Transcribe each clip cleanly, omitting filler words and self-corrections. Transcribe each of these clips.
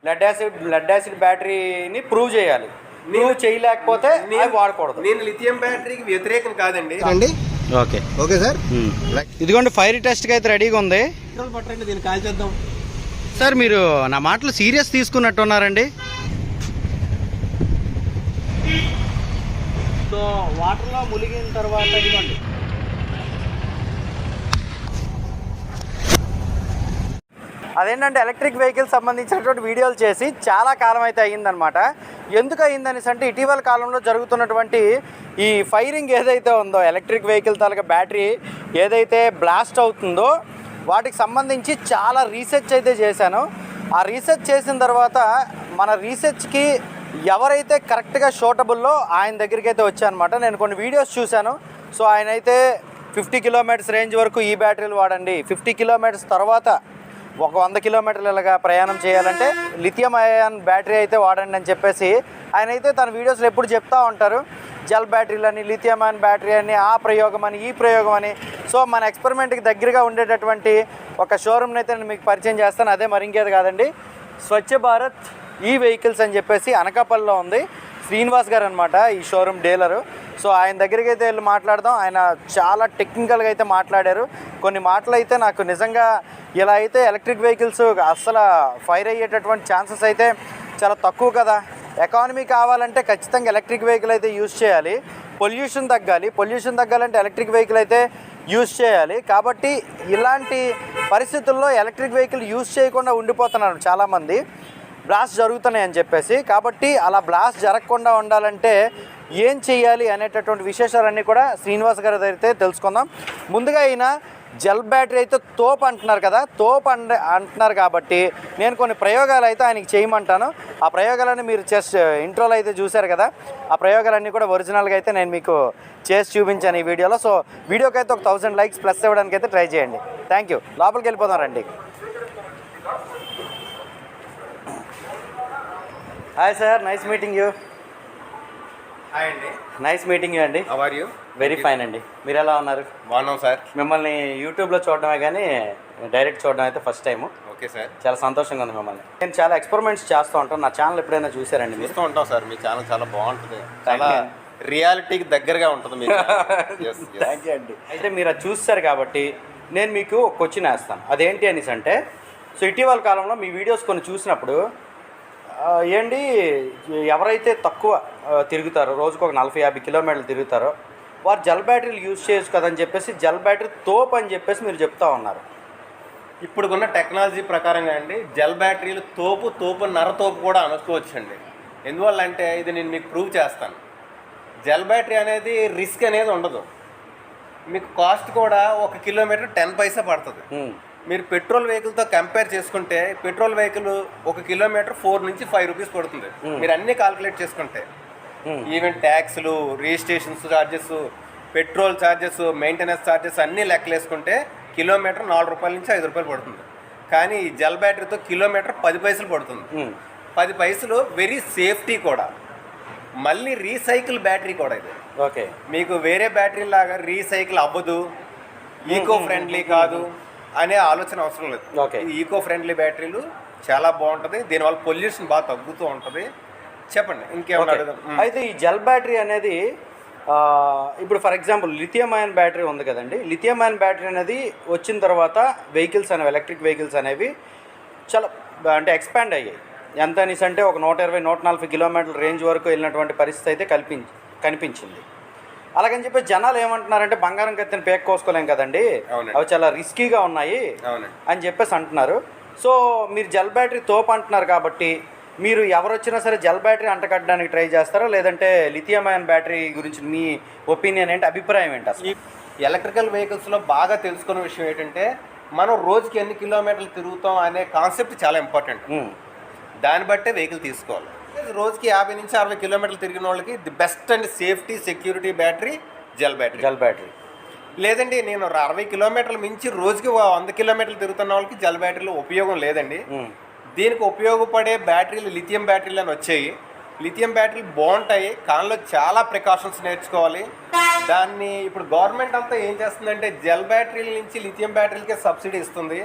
Lead acid బ్యాటరీని prove చేయాలి. Prove చేయలేకపోతే వాడకూడదు. నేను లిథియం బ్యాటరీకి వ్యతిరేకం కాదండి. Okay sir. ఇదిగోండి ఫైర్ టెస్ట్కి అయితే రెడీగా ఉంది. పట్టండి, దీన్ని కాల్ చేద్దాం. సార్ మీరు నా మాటలు సీరియస్ తీసుకున్నట్టున్నారండి. సో వాటర్లో మునిగిన తర్వాత ఇదిగోండి అదేంటంటే ఎలక్ట్రిక్ వెహికల్ సంబంధించినటువంటి వీడియోలు చేసి చాలా కాలం అయితే అయ్యిందనమాట. ఎందుకు అయ్యిందనేసి అంటే ఇటీవల కాలంలో జరుగుతున్నటువంటి ఈ ఫైరింగ్ ఏదైతే ఉందో ఎలక్ట్రిక్ వెహికల్ తాలూకా బ్యాటరీ ఏదైతే బ్లాస్ట్ అవుతుందో వాటికి సంబంధించి చాలా రీసెర్చ్ అయితే చేశాను. ఆ రీసెర్చ్ చేసిన తర్వాత మన రీసెర్చ్కి ఎవరైతే కరెక్ట్గా షూటబుల్లో ఆయన దగ్గరికి అయితే వచ్చానమాట. నేను కొన్ని వీడియోస్ చూశాను. సో ఆయన అయితే 50 కిలోమీటర్స్ రేంజ్ వరకు ఈ బ్యాటరీలు వాడండి, 50 కిలోమీటర్స్ తర్వాత ఒక 100 కిలోమీటర్లుగా ప్రయాణం చేయాలంటే లిథియం అయాన్ బ్యాటరీ అయితే వాడండి అని చెప్పేసి ఆయన అయితే తన వీడియోస్లో ఎప్పుడు చెప్తూ ఉంటారు. జెల్ బ్యాటరీలు అని, లిథియం అయాన్ బ్యాటరీ అని, ఆ ప్రయోగం అని, ఈ ప్రయోగం అని. సో మన ఎక్స్పెరిమెంట్కి దగ్గరగా ఉండేటటువంటి ఒక షోరూమ్ని అయితే నేను మీకు పరిచయం చేస్తాను. అదే మరి ఇంకేది కాదండి, స్వచ్ఛ భారత్ ఈ వెహికల్స్ అని చెప్పేసి అనకాపల్లిలో ఉంది. శ్రీనివాస్ గారు అనమాట ఈ షోరూమ్ డీలరు. సో ఆయన దగ్గరికి అయితే వెళ్ళి మాట్లాడదాం. ఆయన చాలా టెక్నికల్గా అయితే మాట్లాడారు. కొన్ని మాటలు అయితే నాకు నిజంగా ఇలా అయితే ఎలక్ట్రిక్ వెహికల్స్ అస్సలు ఫైర్ అయ్యేటటువంటి ఛాన్సెస్ అయితే చాలా తక్కువ కదా. ఎకానమీ కావాలంటే ఖచ్చితంగా ఎలక్ట్రిక్ వెహికల్ అయితే యూజ్ చేయాలి. పొల్యూషన్ తగ్గాలంటే ఎలక్ట్రిక్ వెహికల్ అయితే యూజ్ చేయాలి. కాబట్టి ఇలాంటి పరిస్థితుల్లో ఎలక్ట్రిక్ వెహికల్ యూజ్ చేయకుండా ఉండిపోతున్నారు చాలామంది, బ్లాస్ట్ జరుగుతున్నాయి అని చెప్పేసి. కాబట్టి అలా బ్లాస్ట్ జరగకుండా ఉండాలంటే ఏం చేయాలి అనేటటువంటి విశేషాలన్నీ కూడా శ్రీనివాస్ గారి అయితే తెలుసుకుందాం. ముందుగా అయినా జెల్ బ్యాటరీ అయితే తోపు అంటున్నారు కదా, అంటున్నారు కాబట్టి నేను కొన్ని ప్రయోగాలు అయితే ఆయనకి చేయమంటాను. ఆ ప్రయోగాలన్నీ మీరు ఇంట్రోలో అయితే చూశారు కదా, ఆ ప్రయోగాలన్నీ కూడా ఒరిజినల్గా అయితే నేను మీకు చేసి చూపించాను ఈ వీడియోలో. సో వీడియోకి అయితే ఒక 1000 లైక్స్ ప్లస్ ఇవ్వడానికి అయితే ట్రై చేయండి. Thank you. లోపలికి వెళ్ళిపోతారండి. Hi sir, nice meeting you. Hi అండి. నైస్ మీటింగ్ యూ అండి. How are you? Very fine అండి. మీరు ఎలా ఉన్నారు? బాగున్నాం సార్. మిమ్మల్ని యూట్యూబ్లో చూడడమే కానీ డైరెక్ట్ చూడడం అయితే ఫస్ట్ టైము. Okay sir. చాలా సంతోషంగా ఉంది మిమ్మల్ని. నేను చాలా ఎక్స్పెరిమెంట్స్ చేస్తూ ఉంటాను. నా ఛానల్ ఎప్పుడైనా చూసారండి? మీరు చూస్తూ ఉంటాం సార్. మీ ఛానల్ చాలా బాగుంటుంది, చాలా రియాలిటీకి దగ్గరగా ఉంటుంది మీకు. థ్యాంక్ యూ అండి. అయితే మీరు అది చూస్తారు కాబట్టి నేను మీకు ఒక క్వశ్చన్ వేస్తాను. అదేంటి అనేసి అంటే, సో ఇటీవల కాలంలో మీ వీడియోస్ కొన్ని చూసినప్పుడు ఏంటి ఎవరైతే తక్కువ తిరుగుతారో, రోజుకు ఒక 40-50 కిలోమీటర్లు తిరుగుతారో వారు జెల్ బ్యాటరీలు యూజ్ చేయొచ్చు కదని చెప్పేసి జెల్ బ్యాటరీ తోపు అని చెప్పేసి మీరు చెప్తా ఉన్నారు. ఇప్పుడున్న టెక్నాలజీ ప్రకారంగా అండి జెల్ బ్యాటరీలు తోపు నరతోపు కూడా అనుకోవచ్చండి. ఎందువల్ల అంటే ఇది నేను మీకు ప్రూవ్ చేస్తాను. జెల్ బ్యాటరీ అనేది రిస్క్ అనేది ఉండదు. మీకు కాస్ట్ కూడా 1 కిలోమీటర్ 10 పైసా పడుతుంది. మీరు పెట్రోల్ వెహికల్తో కంపేర్ చేసుకుంటే పెట్రోల్ వెహికల్ 1 కిలోమీటర్ 4 నుంచి 5 రూపీస్ పడుతుంది. మీరు అన్నీ కాల్కులేట్ చేసుకుంటే ఈవెన్ ట్యాక్స్లు, registrations charges, petrol charges, maintenance charges అన్నీ లెక్కలేసుకుంటే కిలోమీటర్ 4 రూపాయల నుంచి 5 రూపాయలు పడుతుంది. కానీ ఈ జెల్ బ్యాటరీతో కిలోమీటర్ 10 పైసలు పడుతుంది. 10 పైసలు వెరీ సేఫ్టీ కూడా, మళ్ళీ రీసైకిల్ బ్యాటరీ కూడా ఇది. ఓకే, మీకు వేరే బ్యాటరీ లాగా రీసైకిల్ అవ్వదు, ఈకో ఫ్రెండ్లీ కాదు అనే ఆలోచన అవసరం లేదు. ఈకో ఫ్రెండ్లీ బ్యాటరీలు చాలా బాగుంటుంది. దీనివల్ల పొల్యూషన్ బాగా తగ్గుతూ ఉంటుంది. చెప్పండి ఇంకేమన్నా అడుగుదాం. అయితే ఈ జెల్ బ్యాటరీ అనేది ఇప్పుడు for example lithium ion battery ఉంది కదండి. లిథియం అయాన్ బ్యాటరీ అనేది వచ్చిన తర్వాత వెహికల్స్ అనేవి, ఎలక్ట్రిక్ వెహికల్స్ అనేవి చాలా అంటే ఎక్స్పాండ్ అయ్యాయి. ఎంత అనేసి అంటే ఒక 120-140 కిలోమీటర్ల రేంజ్ వరకు వెళ్ళినటువంటి పరిస్థితి అయితే కనిపించింది. అలాగని చెప్పి జనాలు ఏమంటున్నారంటే బంగారం కత్తిని పేక్ కోసుకోలేం కదండి, అవి చాలా రిస్కీగా ఉన్నాయి అని చెప్పేసి అంటున్నారు. సో మీరు జెల్ బ్యాటరీ తోపు అంటున్నారు కాబట్టి మీరు ఎవరు వచ్చినా సరే జెల్ బ్యాటరీ అంటకట్టడానికి ట్రై చేస్తారా, లేదంటే లిథియం అయాన్ బ్యాటరీ గురించి మీ ఒపీనియన్ ఏంటి, అభిప్రాయం ఏంటి? అసలు ఎలక్ట్రికల్ వెహికల్స్లో బాగా తెలుసుకున్న విషయం ఏంటంటే మనం రోజుకి ఎన్ని కిలోమీటర్లు తిరుగుతాం అనే కాన్సెప్ట్ చాలా ఇంపార్టెంట్. దాన్ని బట్టే వెహికల్ తీసుకోవాలి. రోజుకి 50 నుంచి 60 కిలోమీటర్లు తిరిగిన వాళ్ళకి the best and safety security battery gel battery. లేదండి నేను 60 కిలోమీటర్లు మించి రోజుకి 100 కిలోమీటర్లు తిరుగుతున్న వాళ్ళకి జెల్ బ్యాటరీలో ఉపయోగం లేదండి. దీనికి ఉపయోగపడే బ్యాటరీలు లిథియం బ్యాటరీలు అని వచ్చాయి. లిథియం బ్యాటరీలు బాగుంటాయి, కానీ చాలా ప్రికాషన్స్ నేర్చుకోవాలి. దాన్ని ఇప్పుడు గవర్నమెంట్ అంతా ఏం చేస్తుందంటే జెల్ బ్యాటరీల నుంచి లిథియం బ్యాటరీలకే సబ్సిడీ ఇస్తుంది.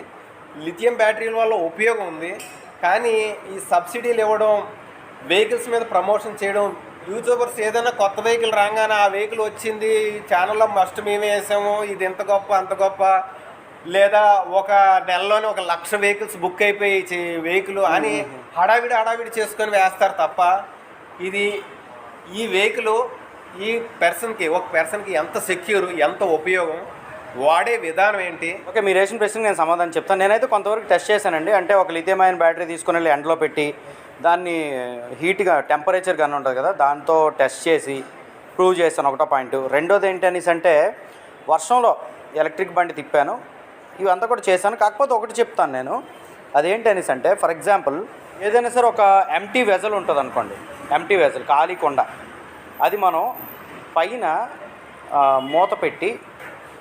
లిథియం బ్యాటరీల వల్ల ఉపయోగం ఉంది, కానీ ఈ సబ్సిడీలు ఇవ్వడం, వెహికల్స్ మీద ప్రమోషన్ చేయడం, యూట్యూబర్స్ ఏదైనా కొత్త వెహికల్ రాగానే ఆ వెహికల్ వచ్చింది ఛానల్లో మస్ట్ మేమే వేసాము, ఇది ఎంత గొప్ప అంత గొప్ప, లేదా ఒక నెలలోనే 1,00,000 వెహికల్స్ బుక్ అయిపోయి వెహికల్ అని హడావిడి చేసుకొని వేస్తారు తప్ప ఇది ఈ వెహికల్ ఈ ఒక పర్సన్కి ఎంత సెక్యూర్, ఎంత ఉపయోగం, వాడే విధానం ఏంటి? ఓకే, మీరు వేసిన ప్రశ్నకి నేను సమాధానం చెప్తాను. నేనైతే కొంతవరకు టెస్ట్ చేశానండి. అంటే ఒక లిథియం అయాన్ బ్యాటరీ తీసుకుని వెళ్ళి ఎండలో పెట్టి దాన్ని హీట్గా టెంపరేచర్ గన్ ఉంటుంది కదా, దాంతో టెస్ట్ చేసి ప్రూవ్ చేశాను. ఒకటో పాయింట్. రెండోది ఏంటి అనేసి అంటే వర్షంలో ఎలక్ట్రిక్ బండి తిప్పాను, ఇవంతా కూడా చేశాను. కాకపోతే ఒకటి చెప్తాను నేను, అదేంటి అనేసి అంటే ఫర్ ఎగ్జాంపుల్ ఏదైనా సరే ఒక ఎంటీ వెజల్ ఉంటుంది అనుకోండి, ఎంటీ వెజల్ ఖాళీ కొండ, అది మనం పైన మూత పెట్టి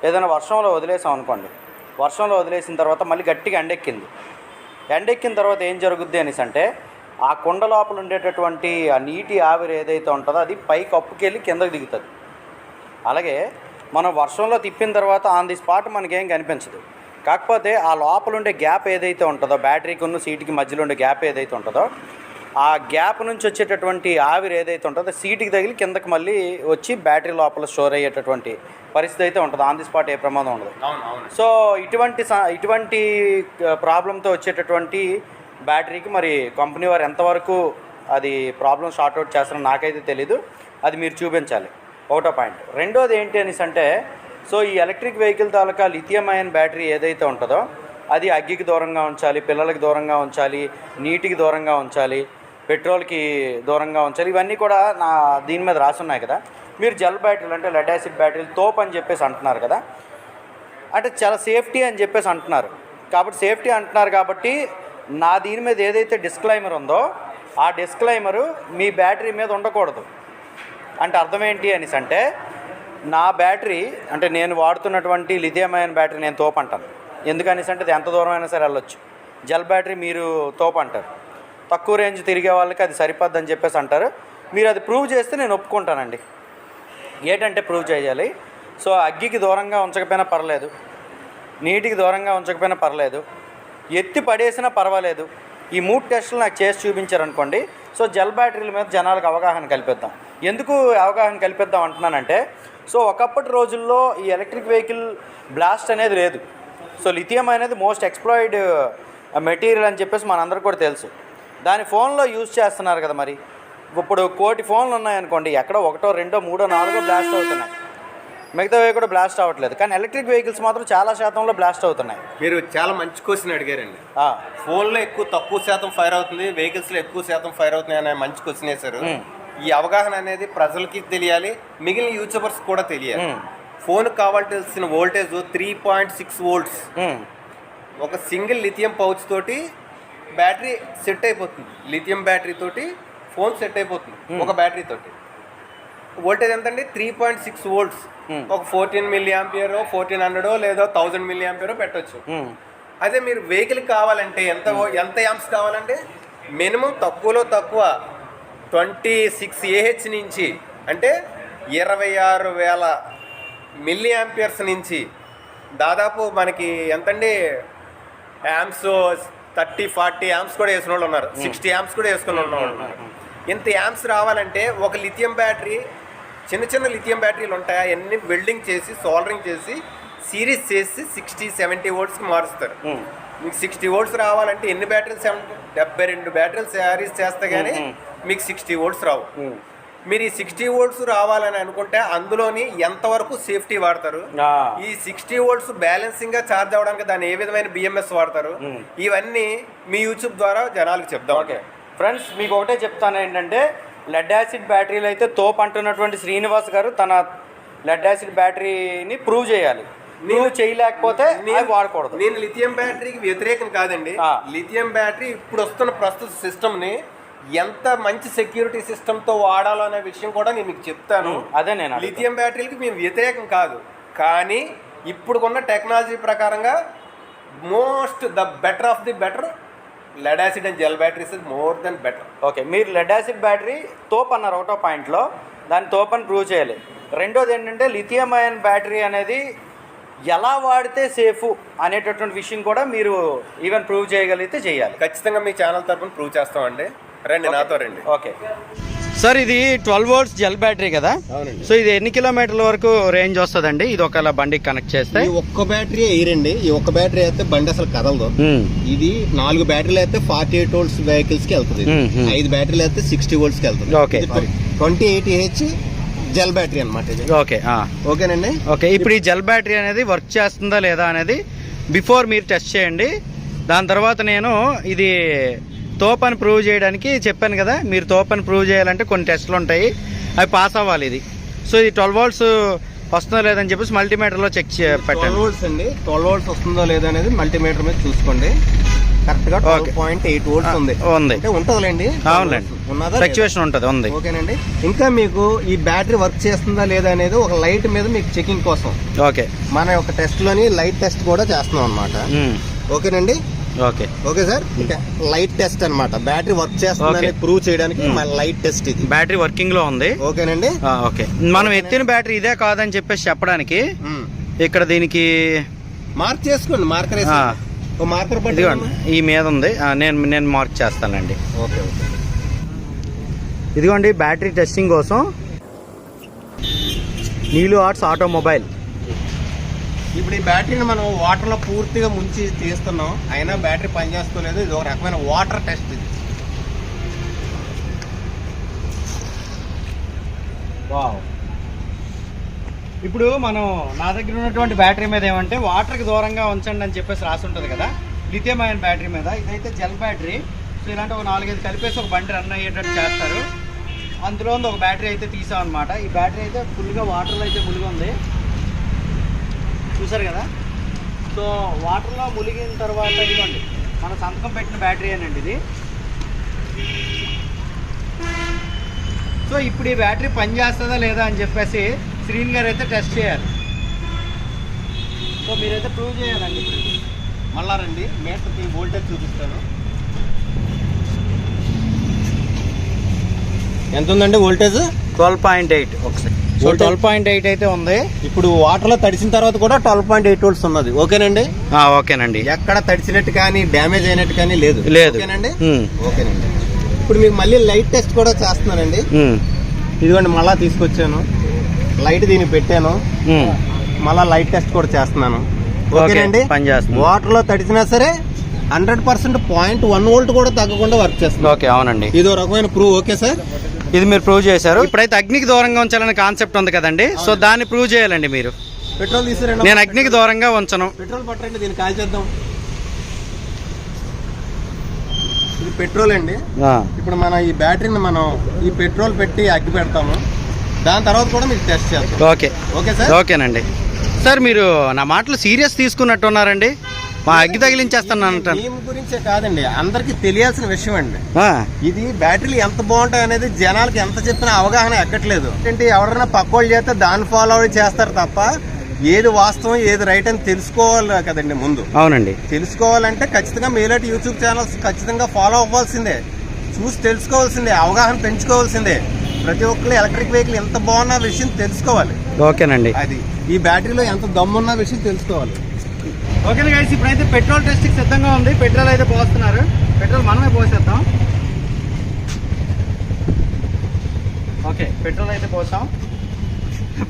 ఏదైనా వర్షంలో వదిలేసాం అనుకోండి, వర్షంలో వదిలేసిన తర్వాత మళ్ళీ గట్టిగా ఎండెక్కిన తర్వాత ఏం జరుగుద్ది అనేసి అంటే ఆ కుండ లోపల ఉండేటటువంటి ఆ నీటి ఆవిరి ఏదైతే ఉంటుందో అది పైకి అప్పుకెళ్ళి కిందకి దిగుతుంది. అలాగే మనం వర్షంలో తిప్పిన తర్వాత ఆన్ ది స్పాట్ మనకేం కనిపించదు. కాకపోతే ఆ లోపల ఉండే గ్యాప్ ఏదైతే ఉంటుందో, బ్యాటరీకి ఉన్న సీటుకి మధ్యలో ఉండే గ్యాప్ ఏదైతే ఉంటుందో, ఆ గ్యాప్ నుంచి వచ్చేటటువంటి ఆవిరి ఏదైతే ఉంటుందో సీటుకి తగిలి కిందకి మళ్ళీ వచ్చి బ్యాటరీ లోపల స్టోర్ అయ్యేటటువంటి పరిస్థితి అయితే ఉంటుంది. ఆన్ ది స్పాట్ ఏ ప్రమాదం ఉండదు. సో ఇటువంటి ప్రాబ్లంతో వచ్చేటటువంటి బ్యాటరీకి మరి కంపెనీ వారు ఎంతవరకు అది ప్రాబ్లం సార్ట్అవుట్ చేస్తారో నాకైతే తెలీదు, అది మీరు చూపించాలి. ఒకటో పాయింట్. రెండోది ఏంటి అనేసి అంటే సో ఈ ఎలక్ట్రిక్ వెహికల్ తాలూకా లిథియం అయాన్ బ్యాటరీ ఏదైతే ఉంటుందో అది అగ్గికి దూరంగా ఉంచాలి, పిల్లలకి దూరంగా ఉంచాలి, నీటికి దూరంగా ఉంచాలి, పెట్రోల్కి దూరంగా ఉంచాలి. ఇవన్నీ కూడా దీని మీద రాసున్నాయి కదా. మీరు జెల్ బ్యాటరీలు అంటే లెడ్ యాసిడ్ బ్యాటరీలు తోపు అని చెప్పేసి అంటున్నారు కదా, అంటే చాలా సేఫ్టీ అని చెప్పేసి అంటున్నారు. కాబట్టి సేఫ్టీ అంటున్నారు కాబట్టి నా దీని మీద ఏదైతే డిస్క్లైమర్ ఉందో ఆ డిస్క్లైమరు మీ బ్యాటరీ మీద ఉండకూడదు. అంటే అర్థం ఏంటి అనేసి అంటే నా బ్యాటరీ అంటే నేను వాడుతున్నటువంటి లిథియం అయాన్ బ్యాటరీ నేను తోపు అంటాను. ఎందుకనేసి అంటే అది ఎంత దూరం అయినా సరే వెళ్ళొచ్చు. జెల్ బ్యాటరీ మీరు తోపు అంటారు, తక్కువ రేంజ్ తిరిగే వాళ్ళకి అది సరిపోద్దని చెప్పేసి అంటారు. మీరు అది ప్రూవ్ చేస్తే నేను ఒప్పుకుంటానండి. ఏంటంటే ప్రూవ్ చేయాలి. సో అగ్గికి దూరంగా ఉంచకపోయినా పర్లేదు, నీటికి దూరంగా ఉంచకపోయినా పర్లేదు, ఎత్తి పడేసినా పర్వాలేదు. ఈ 3 టెస్టులు నాకు చేసి చూపించారనుకోండి. సో జెల్ బ్యాటరీల మీద జనాలకు అవగాహన కల్పిద్దాం. ఎందుకు అవగాహన కల్పిద్దాం అంటున్నానంటే సో ఒకప్పటి రోజుల్లో ఈ ఎలక్ట్రిక్ వెహికల్ బ్లాస్ట్ అనేది లేదు. సో లిథియం అనేది మోస్ట్ ఎక్స్ప్లాయిడ్ మెటీరియల్ అని చెప్పేసి మనందరికీ కూడా తెలుసు. దాని ఫోన్లో యూజ్ చేస్తున్నారు కదా. మరి ఇప్పుడు 1 కోటి ఫోన్లు ఉన్నాయనుకోండి, ఎక్కడో 1, 2, 3, 4 బ్లాస్ట్ అవుతున్నాయి, మిగతావి కూడా బ్లాస్ట్ అవ్వట్లేదు. కానీ ఎలక్ట్రిక్ వెహికల్స్ మాత్రం చాలా శాతంలో బ్లాస్ట్ అవుతున్నాయి. మీరు చాలా మంచి క్వశ్చన్ అడిగారండి. ఫోన్లో తక్కువ శాతం ఫైర్ అవుతుంది, వెహికల్స్లో ఎక్కువ శాతం ఫైర్ అవుతున్నాయి అనే మంచి క్వశ్చన్ వేశారు. ఈ అవగాహన అనేది ప్రజలకి తెలియాలి, మిగిలిన యూట్యూబర్స్ కూడా తెలియాలి. ఫోన్ కావాల్సిన వోల్టేజ్ 3.6 వోల్ట్స్. ఒక సింగిల్ లిథియం పౌచ్ తోటి బ్యాటరీ సెట్ అయిపోతుంది. లిథియం బ్యాటరీ తోటి ఫోన్ సెట్ అయిపోతుంది. ఒక బ్యాటరీ తోటి వోల్టేజ్ ఎంతండి? 3.6 వోల్ట్స్. ఒక 14 మిల్లీ ఆంపియరో 1400 లేదా 1000 మిల్లీ ఆంపియరో పెట్టచ్చు. అదే మీరు వెహికల్ కావాలంటే ఎంత యాంప్స్ కావాలంటే మినిమం తక్కువలో తక్కువ 26 AH నుంచి అంటే 26,000 మిల్లీ ఆంపియర్స్ నుంచి దాదాపు మనకి ఎంతండి యాంప్స్ 30-40 యాంప్స్ కూడా వేసిన వాళ్ళు ఉన్నారు, 60 యాంప్స్ కూడా వేసుకుని వాళ్ళు ఉన్నారు. ఇంత యాంప్స్ రావాలంటే ఒక లిథియం బ్యాటరీ, చిన్న లిథియం బ్యాటరీలు ఉంటాయి, అవన్నీ వెల్డింగ్ చేసి సోల్డరింగ్ చేసి సిరీస్ చేసి 60-70 వోల్ట్స్కి మారుస్తారు. మీకు 60 వోల్ట్స్ రావాలంటే ఎన్ని బ్యాటరీలు? 72 బ్యాటరీలు సిరీస్ చేస్తే కానీ మీకు 60 వోల్ట్స్ రావు. మీరు ఈ 60 వోల్ట్స్ రావాలని అనుకుంటే అందులోని ఎంతవరకు సేఫ్టీ వాడతారు, ఈ 60 వోల్ట్స్ బ్యాలెన్సింగ్ గా ఛార్జ్ అవ్వడానికి దాన్ని ఏ విధమైన బిఎంఎస్ వాడతారు, ఇవన్నీ మీ యూట్యూబ్ ద్వారా జనాలకు చెప్దాం. ఓకే ఫ్రెండ్స్, మీకు ఒకటే చెప్తాను ఏంటంటే లెడ్ యాసిడ్ బ్యాటరీలు అయితే తోపు అంటున్నటువంటి శ్రీనివాస్ గారు తన లెడ్ యాసిడ్ బ్యాటరీని ప్రూవ్ చేయాలి. నేను చేయలేకపోతే వాడకూడదు. నేను లిథియం బ్యాటరీకి వ్యతిరేకం కాదండి. లిథియం బ్యాటరీ ఇప్పుడు వస్తున్న ప్రస్తుత సిస్టమ్ని ఎంత మంచి సెక్యూరిటీ సిస్టమ్తో వాడాలో అనే విషయం కూడా నేను మీకు చెప్తాను. అదే నేను లిథియం బ్యాటరీలకి మేము వ్యతిరేకం కాదు, కానీ ఇప్పుడున్న టెక్నాలజీ ప్రకారంగా the better of the better lead acid and gel batteries is more than better. Okay, మీరు లెడ్ యాసిడ్ బ్యాటరీ తోపు అన్నారు ఒకటో పాయింట్లో, దాన్ని తోపని ప్రూవ్ చేయాలి. రెండోది ఏంటంటే లిథియం అయాన్ బ్యాటరీ అనేది ఎలా వాడితే సేఫ్ అనేటటువంటి విషయం కూడా మీరు ఈవెన్ ప్రూవ్ చేయగలిగితే చేయాలి. ఖచ్చితంగా మీ ఛానల్ తరపున ప్రూవ్ చేస్తామండి. రండి, నాతో రండి. ఓకే సార్, ఇది 12 volts జెల్ బ్యాటరీ కదా? అవునండి. సో ఇది ఎన్ని కిలోమీటర్ల వరకు రేంజ్ వస్తుందండి ఇది ఒకవేళ బండికి కనెక్ట్ చేస్తే? ఈ ఒక్క బ్యాటరీ ఎయిరండి. ఈ ఒక్క బ్యాటరీ అయితే బండి అసలు కదలదు. ఇది 4 బ్యాటరీలు అయితే 48 volts వెహికల్స్ కి వెళ్తుంది. 5 బ్యాటరీలు అయితే 60 volts కి వెళ్తుంది. ఓకే, 28Ah జెల్ బ్యాటరీ అనమాట ఇది. ఓకే ఓకేనండి. ఓకే, ఇప్పుడు ఈ జెల్ బ్యాటరీ అనేది వర్క్ చేస్తుందా లేదా అనేది బిఫోర్ మీరు టెస్ట్ చేయండి. దాని తర్వాత నేను ఇది తోపని ప్రూవ్ చేయడానికి చెప్పాను కదా, మీరు తోపని ప్రూవ్ చేయాలంటే కొన్ని టెస్టులు ఉంటాయి, అవి పాస్ అవ్వాలి. ఇది సో ఇది 12 volts వస్తుందో లేదని చెప్పేసి మల్టీమీటర్లో చెక్ పెట్టండి. 12 volts అండి. 12 volts వస్తుందో లేదో అనేది మల్టీమీటర్ మీద చూసుకోండి. కరెక్ట్ గా 12.8 volts ఉంది. అంటే ఉంటుందిలేండి. అవునండి, ఫ్లక్చుయేషన్ ఉంటుంది, ఉంది. ఓకేనండి. ఇంకా మీకు ఈ బ్యాటరీ వర్క్ చేస్తుందా లేదా అనేది ఒక లైట్ మీద మీకు చెకింగ్ కోసం ఓకే మన ఒక టెస్ట్ లోని లైట్ టెస్ట్ కూడా చేస్తున్నాం అనమాట. ఓకేనండి. ఓకే ఓకే సార్, ఇంకా లైట్ టెస్ట్ అన్నమాట. బ్యాటరీ వర్క్ చేస్తుందని ప్రూవ్ చేయడానికి మన లైట్ టెస్ట్ ఇది. బ్యాటరీ వర్కింగ్ లో ఉంది. ఓకేనండి. ఓకే, మనం ఎత్తిన బ్యాటరీ ఇదే కాదని చెప్పేసి చెప్పడానికి ఇక్కడ దీనికి మార్క్ చేసుకోండి. మార్కర్ మార్కర్ ఇదిగోండి, ఈ మీద ఉంది. నేను మార్క్ చేస్తానండి. Okay okay. ఇదిగోండి బ్యాటరీ టెస్టింగ్ కోసం నీలు ఆర్ట్స్ ఆటోమొబైల్. ఇప్పుడు ఈ బ్యాటరీని మనం వాటర్ లో పూర్తిగా ముంచి తీస్తున్నాం, అయినా బ్యాటరీ పనిచేస్తలేదు. ఇది ఒక రకమైన వాటర్ టెస్ట్ ఇది. వావ్. ఇప్పుడు మనం నా దగ్గర ఉన్నటువంటి బ్యాటరీ మీద ఏమంటే వాటర్కి దూరంగా ఉంచండి అని చెప్పేసి రాసి ఉంటుంది కదా, లిథియం అయన్ బ్యాటరీ మీద. ఇదైతే జెల్ బ్యాటరీ. సో ఇలాంటి ఒక 4-5 కలిపేసి ఒక బండి రన్ అయ్యేటట్టు చేస్తారు. అందులో ఒక బ్యాటరీ అయితే తీసాం అనమాట. ఈ బ్యాటరీ అయితే ఫుల్గా వాటర్లో అయితే మునిగి ఉంది, చూసారు కదా. సో వాటర్లో మునిగిన తర్వాత ఇదిగోండి మన సంతకం పెట్టిన బ్యాటరీ అనండి ఇది. సో ఇప్పుడు ఈ బ్యాటరీ పనిచేస్తుందా లేదా అని చెప్పేసి శ్రీన్ గారు అయితే టెస్ట్ చేయాలి. సో మీరైతే ప్రూవ్ చేయాలండి. మళ్ళా రండి, మీటర్కి వోల్టేజ్ చూపిస్తాను. ఎంత ఉందండి వోల్టేజ్? 12.8. ఒకసారి సో 12.8 అయితే ఉంది. ఇప్పుడు వాటర్ లో తడిసిన తర్వాత కూడా 12.8 volts ఉన్నది. ఓకేనండి. ఓకేనండి. ఎక్కడ తడిచినట్టు కానీ డ్యామేజ్ అయినట్టు కానీ లేదు. ఓకేనండి. ఓకేనండి. ఇప్పుడు మీకు మళ్ళీ లైట్ టెస్ట్ కూడా చేస్తున్నానండి. ఇదిగోండి మళ్ళా తీసుకొచ్చాను, లైట్ దీనికి పెట్టాను, మళ్ళా లైట్ టెస్ట్ కూడా చేస్తున్నాను. ఓకేనండి. వాటర్ లో తడిచినా సరే 100% 0.1 volt కూడా తగ్గకుండా వర్క్ చేస్తుంది. ఓకే, అవునండి. ఇది ఒక రకమైన ప్రూవ్. ఓకే సార్, ఇది మీరు ప్రూవ్ చేశారు. ఇప్పుడైతే అగ్నికి దూరంగా ఉంచాలనే కాన్సెప్ట్ ఉంది కదండి, సో దాన్ని ప్రూవ్ చేయాలండి మీరు. పెట్రోల్ తీసుకురండి. నేను అగ్నికి దూరంగా ఉంచను. పెట్రోల్ పట్టండి, దీన్ని కాల్ చేద్దాం. ఇది పెట్రోల్ అండి. ఇప్పుడు మనం ఈ బ్యాటరీని మనం ఈ పెట్రోల్ పెట్టి అగ్గి పెడతాము, దాని తర్వాత కూడా మీకు టెస్ట్ చేస్తాం. Okay okay sir. ఓకేనండి. సార్ మీరు నా మాటలు సీరియస్ తీసుకున్నట్టున్నారండి. మా అగ్గి తగిలించేస్తాను దీని గురించే కాదండి, అందరికి తెలియాల్సిన విషయం అండి. ఇది బ్యాటరీలు ఎంత బాగుంటాయి అనేది జనాలకి ఎంత చెప్పినా అవగాహన ఎక్కట్లేదు. ఏంటి, ఎవరైనా పక్కోళ్ళు చేస్తే దాన్ని ఫాలో చేస్తారు తప్ప ఏది వాస్తవం ఏది రైట్ అని తెలుసుకోవాలి కదండి ముందు. అవునండి. తెలుసుకోవాలంటే ఖచ్చితంగా మీలాంటి యూట్యూబ్ ఛానల్స్ ఖచ్చితంగా ఫాలో అవ్వాల్సిందే, చూసి తెలుసుకోవాల్సిందే, అవగాహన పెంచుకోవాల్సిందే. ప్రతి ఒక్కరు ఎలక్ట్రిక్ వెహికల్ ఎంత బాగున్న విషయం తెలుసుకోవాలి. ఓకేనండి. అది ఈ బ్యాటరీలో ఎంత దమ్మున్న విషయం తెలుసుకోవాలి. ఓకే గైస్, ఇప్పుడైతే పెట్రోల్ టెస్ట్కి సిద్ధంగా ఉంది. పెట్రోల్ అయితే పోస్తున్నారు. పెట్రోల్ మనమే పోసేద్దాం. ఓకే, పెట్రోల్ అయితే పోసాం.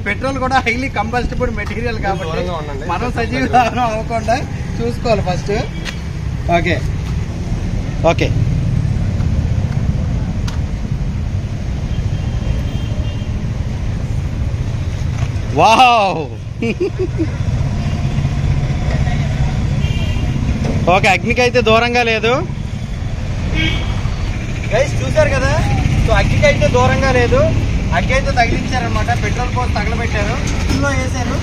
పెట్రోల్ కూడా హైలీ కంబస్టబుల్ మెటీరియల్ కాబట్టి మనం సజీవం అవ్వకుండా చూసుకోవాలి first. Okay okay. Wow. Okay, అగ్నికి అయితే దూరంగా లేదు గైస్, చూసారు కదా. సో అగ్గికి అయితే దూరంగా లేదు, అగ్గి అయితే తగిలించారనమాట. పెట్రోల్ పోస్ట్ తగలబెట్టారు, ఇందులో వేసారు.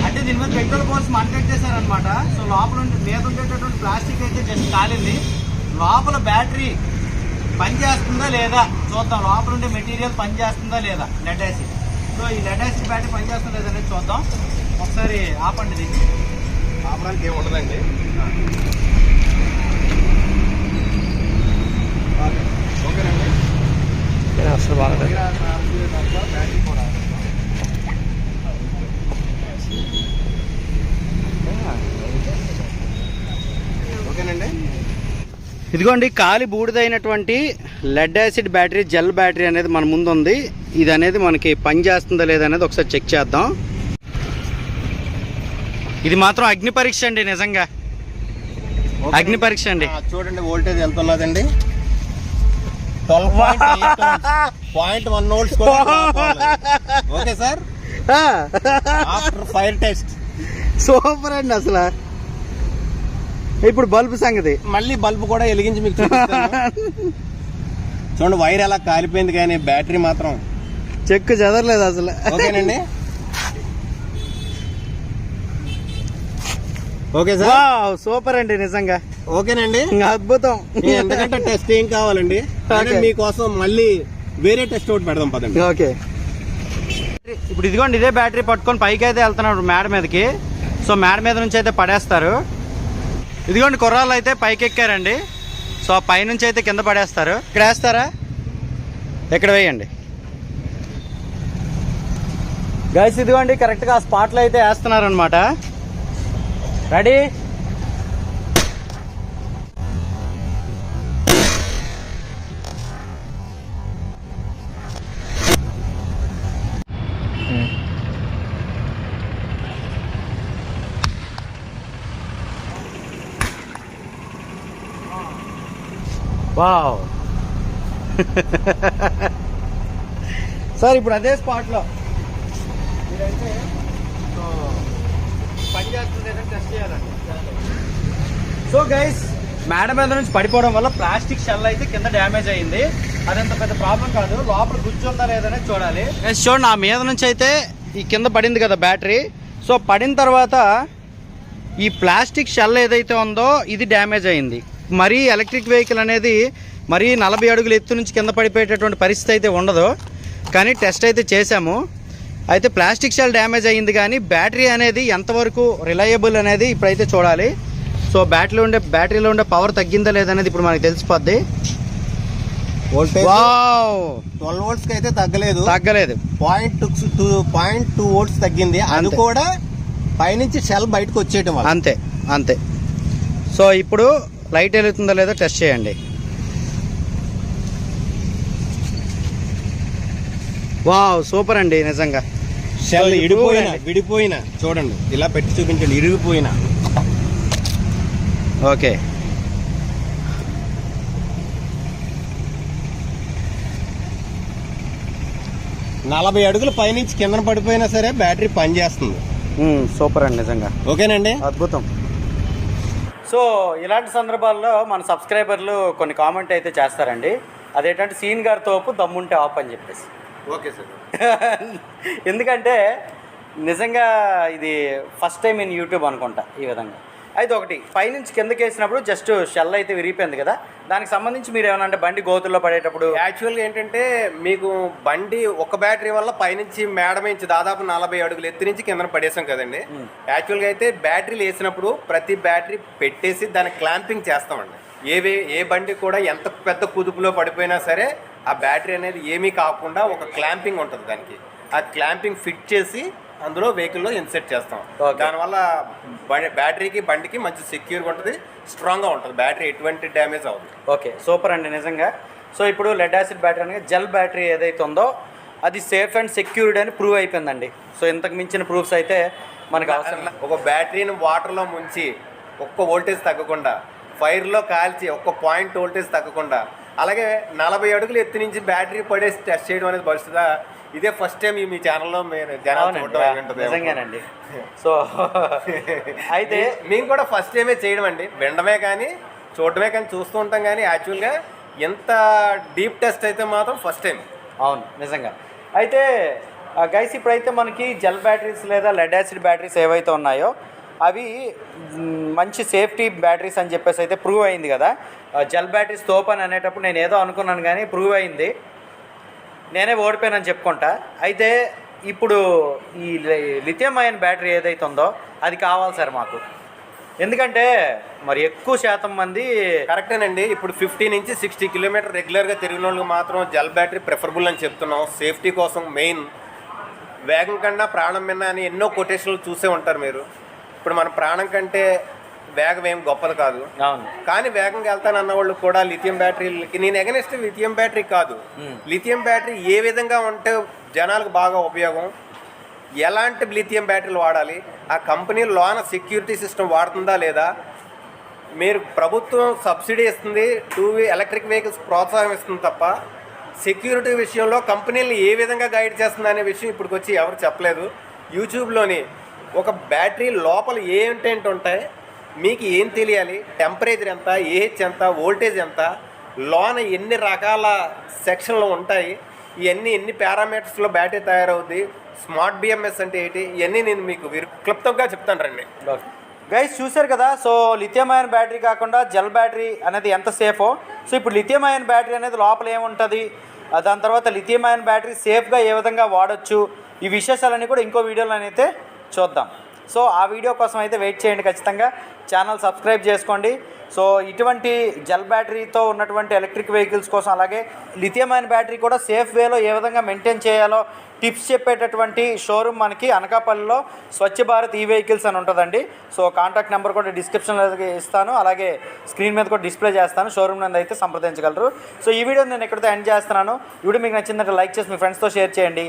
అంటే దీని మీద పెట్రోల్ పోస్ట్ మంటెట్టేశారనమాట. సో లోపల మీద ఉండేటటువంటి ప్లాస్టిక్ అయితే జస్ట్ కాలింది. లోపల బ్యాటరీ పనిచేస్తుందా లేదా చూద్దాం. లోపల ఉండే మెటీరియల్ పనిచేస్తుందా లేదా, లెడ్ యాసిడ్. సో ఈ లెడ్ యాసిడ్ బ్యాటరీ పనిచేస్తుందా లేదా అనేది చూద్దాం. ఒకసారి ఆపండి, దీన్ని ఆపడానికి ఏమి ఉండదండి. ఓకేనండి. అసలు బాగా బ్యాటరీ కూడా ఇదిగోండి కాలి బూడిదైనటువంటి lead acid battery gel battery అనేది మన ముందు ఉంది. ఇది అనేది మనకి పని చేస్తుందా లేదనేది ఒకసారి చెక్ చేద్దాం. ఇది మాత్రం అగ్ని పరీక్ష అండి, నిజంగా అగ్ని పరీక్ష అండి. చూడండి వోల్టేజ్ ఎంత ఉన్నదండి, 12.1 volts. Okay sir, after fire test super అండి. అసలు ఇప్పుడు బల్బు సంగతి, మళ్ళీ బల్బు కూడా వెలిగించి మీకు చూపిస్తాను. చూడండి వైర్ ఎలా కాలిపోయింది, కానీ బ్యాటరీ మాత్రం చెక్కు చెదరలేదు అసలు. ఓకేనండి, ఓకే సార్, సూపర్ అండి నిజంగా. ఓకేనండి, అద్భుతం. ఎందుకంటే టెస్ట్ ఏం కావాలండి, మీకోసం మళ్ళీ వేరే టెస్ట్ ఒకటి పెడదాం పదండి. ఓకే, ఇప్పుడు ఇదిగోండి ఇదే బ్యాటరీ పట్టుకొని పైకి అయితే వెళ్తున్నాడు మేడ మీదకి. సో మేడ మీద నుంచి అయితే పడేస్తారు. ఇదిగోండి కుర్రాళ్ళు అయితే పైకి ఎక్కారండి. సో పైనుంచి అయితే కింద పడేస్తారు. ఇక్కడ వేస్తారా, ఇక్కడ వేయండి గైస్. ఇదిగోండి కరెక్ట్గా ఆ స్పాట్లో అయితే వేస్తున్నారు అనమాట. Ready, wow. సార్ ఇప్పుడు అదే స్పాట్లో మీరైతే పని చేస్తుంది ఏదైనా టెస్ట్ చేయాలండి. సో గైస్, మేడ మీద నుంచి పడిపోవడం వల్ల ప్లాస్టిక్ షెల్ అయితే కింద డ్యామేజ్ అయ్యింది. అదంత పెద్ద ప్రాబ్లం కాదు, లోపల గుజ్జుందా లేదనే చూడాలి. చూడండి, ఆ మీద నుంచి అయితే ఈ కింద పడింది కదా బ్యాటరీ. సో పడిన తర్వాత ఈ ప్లాస్టిక్ షెల్ ఏదైతే ఉందో ఇది డ్యామేజ్ అయింది. మరీ ఎలక్ట్రిక్ వెహికల్ అనేది మరీ 40 అడుగుల ఎత్తు నుంచి కింద పడిపోయేటటువంటి పరిస్థితి అయితే ఉండదు. కానీ టెస్ట్ అయితే చేశాము. అయితే ప్లాస్టిక్ షెల్ డ్యామేజ్ అయ్యింది, కానీ బ్యాటరీ అనేది ఎంతవరకు రిలయబుల్ అనేది ఇప్పుడైతే చూడాలి. సో బ్యాటరీలో ఉండే పవర్ తగ్గిందా లేదనేది ఇప్పుడు మనకి తెలిసిపోద్ది. వోల్టేజ్ వావ్, 12 వోల్ట్స్ అయితే తగ్గలేదు, 0.2 వోల్ట్స్ తగ్గింది. అది కూడా పైనుంచి షెల్ బయటకు వచ్చేయటం అంతే అంతే. సో ఇప్పుడు లైట్ వెలుగుతుందో లేదో టెస్ట్ చేయండి. వావ్, సూపర్ అండి నిజంగా. షెల్ విడిపోయిన చూడండి, ఇలా పెట్టి చూపించండి, ఇరిగిపోయిన. ఓకే, 40 అడుగులు పైనుంచి కిందన పడిపోయినా సరే బ్యాటరీ పనిచేస్తుంది. సూపర్ అండి నిజంగా. ఓకేనండి, అద్భుతం. సో ఇలాంటి సందర్భాల్లో మన సబ్స్క్రైబర్లు కొన్ని కామెంట్ అయితే చేస్తారండి. అదేంటంటే సీన్ గారి తోపు దమ్ముంటే ఆఫ్ అని చెప్పేసి. Okay sir. ఎందుకంటే నిజంగా ఇది ఫస్ట్ టైం ఇన్ యూట్యూబ్ అనుకుంటా ఈ విధంగా. అయితే ఒకటి పైనుంచి కిందకి వేసినప్పుడు జస్ట్ షెల్ అయితే విరిగిపోయింది కదా, దానికి సంబంధించి మీరు ఏమన్నా అంటే బండి గోతుల్లో పడేటప్పుడు యాక్చువల్గా ఏంటంటే మీకు బండి ఒక బ్యాటరీ వల్ల పైనుంచి మేడ నుంచి దాదాపు 40 అడుగులు ఎత్తు నుంచి కింద పడేసాం కదండి. యాక్చువల్గా అయితే బ్యాటరీలు వేసినప్పుడు ప్రతి బ్యాటరీ పెట్టేసి దాన్ని క్లాంపింగ్ చేస్తామండి. ఏ బండి కూడా ఎంత పెద్ద కుదుపులో పడిపోయినా సరే ఆ బ్యాటరీ అనేది ఏమీ కాకుండా ఒక క్లాంపింగ్ ఉంటుంది దానికి. ఆ క్లాంపింగ్ ఫిట్ చేసి అందులో వెహికల్లో ఇన్సెట్ చేస్తాం. దానివల్ల బ్యాటరీకి బండికి మంచి సెక్యూర్గా ఉంటుంది, స్ట్రాంగ్గా ఉంటుంది, బ్యాటరీ ఎటువంటి డ్యామేజ్ అవ్వదు. ఓకే, సూపర్ అండి నిజంగా. సో ఇప్పుడు లెడ్ యాసిడ్ బ్యాటరీ అనేది జెల్ బ్యాటరీ ఏదైతే ఉందో అది సేఫ్ అండ్ సెక్యూర్డ్ అని ప్రూవ్ అయిపోయిందండి. సో ఇంతకు మించిన ప్రూఫ్స్ అయితే మనకు అవసరం. ఒక బ్యాటరీని వాటర్లో ముంచి ఒక్క వోల్టేజ్ తగ్గకుండా, ఫైర్లో కాల్చి ఒక్క పాయింట్ వోల్టేజ్ తగ్గకుండా, అలాగే 40 అడుగులు ఎత్తు నుంచి బ్యాటరీ పడేసి టెస్ట్ చేయడం అనేది భవిష్యత్తుగా ఇదే ఫస్ట్ టైం మీ ఛానల్లో నిజంగానండి. సో అయితే మేము కూడా ఫస్ట్ టైమే చేయడం అండి, వినడమే కానీ చూడడమే కానీ చూస్తూ ఉంటాం, కానీ యాక్చువల్గా ఎంత డీప్ టెస్ట్ అయితే మాత్రం ఫస్ట్ టైం. అవును నిజంగా. అయితే గైస్ ఇప్పుడైతే మనకి జెల్ బ్యాటరీస్ లేదా లెడ్ యాసిడ్ బ్యాటరీస్ ఏవైతే ఉన్నాయో అవి మంచి సేఫ్టీ బ్యాటరీస్ అని చెప్పేసి అయితే ప్రూవ్ అయింది కదా. జెల్ బ్యాటరీస్ తోపు అని అనేటప్పుడు నేను ఏదో అనుకున్నాను, కానీ ప్రూవ్ అయింది, నేనే ఓడిపోయానని చెప్పుకుంటా. అయితే ఇప్పుడు ఈ లిథియం అయన్ బ్యాటరీ ఏదైతే ఉందో అది కావాలి సార్ మాకు. ఎందుకంటే మరి ఎక్కువ శాతం మంది కరెక్టేనండి. ఇప్పుడు 50 నుంచి 60 కిలోమీటర్ రెగ్యులర్గా తిరిగిన వాళ్ళకి మాత్రం జెల్ బ్యాటరీ ప్రిఫరబుల్ అని చెప్తున్నాం. సేఫ్టీ కోసం మెయిన్, వేగం కన్నా ప్రాణం మిన్న అని ఎన్నో కొటేషన్లు చూసే ఉంటారు మీరు. ఇప్పుడు మన ప్రాణం కంటే వేగం ఏం గొప్పది కాదు. అవును. కానీ వేగంగా వెళ్తానన్న వాళ్ళు కూడా లిథియం బ్యాటరీలకి నేను ఎగనెస్ట్ లిథియం బ్యాటరీ కాదు. లిథియం బ్యాటరీ ఏ విధంగా ఉంటే జనాలకు బాగా ఉపయోగం, ఎలాంటి లిథియం బ్యాటరీలు వాడాలి, ఆ కంపెనీ లోన సెక్యూరిటీ సిస్టమ్ వాడుతుందా లేదా, మీరు ప్రభుత్వం సబ్సిడీ ఇస్తుంది, ఎలక్ట్రిక్ వెహికల్స్ ప్రోత్సాహం ఇస్తుంది తప్ప సెక్యూరిటీ విషయంలో కంపెనీలను ఏ విధంగా గైడ్ చేస్తుంది అనే విషయం ఇప్పటికొచ్చి ఎవరు చెప్పలేదు. యూట్యూబ్లోని ఒక బ్యాటరీ లోపల ఏంటి ఉంటాయి, మీకు ఏం తెలియాలి, టెంపరేచర్ ఎంత, ఏహెచ్ ఎంత, వోల్టేజ్ ఎంత, లోన ఎన్ని రకాల సెక్షన్లు ఉంటాయి, ఇవన్నీ ఎన్ని పారామీటర్స్లో బ్యాటరీ తయారవుద్ది, స్మార్ట్ బిఎంఎస్ అంటే ఏంటి, ఇవన్నీ నేను మీకు క్లుప్తంగా చెప్తాను రండి. గైస్ చూశారు కదా. సో లిథియం అయాన్ బ్యాటరీ కాకుండా జెల్ బ్యాటరీ అనేది ఎంత సేఫో, సో ఇప్పుడు లిథియం అయాన్ బ్యాటరీ అనేది లోపల ఏముంటుంది, దాని తర్వాత లిథియం అయాన్ బ్యాటరీ సేఫ్గా ఏ విధంగా వాడచ్చు, ఈ విశేషాలన్నీ కూడా ఇంకో వీడియోలో అయితే చూద్దాం. సో ఆ వీడియో కోసం అయితే వెయిట్ చేయండి, ఖచ్చితంగా ఛానల్ సబ్స్క్రైబ్ చేసుకోండి. సో ఇటువంటి జెల్ బ్యాటరీతో ఉన్నటువంటి ఎలక్ట్రిక్ వెహికల్స్ కోసం, అలాగే లిథియం అయాన్ బ్యాటరీ కూడా సేఫ్ వేలో ఏ విధంగా మెయింటైన్ చేయాలో టిప్స్ చెప్పేటటువంటి షోరూమ్ మనకి అనకాపల్లిలో స్వచ్ఛ భారత్ ఈ వెహికల్స్ అని ఉంటుందండి. సో కాంటాక్ట్ నెంబర్ కూడా డిస్క్రిప్షన్లో ఇస్తాను, అలాగే స్క్రీన్ మీద కూడా డిస్ప్లే చేస్తాను, షోరూమ్ నుండి అయితే సంప్రదించగలరు. సో ఈ వీడియో నేను ఎక్కడితో ఎండ్ చేస్తున్నాను. ఈ వీడియో మీకు నచ్చిందంటే లైక్ చేసి మీ ఫ్రెండ్స్తో షేర్ చేయండి.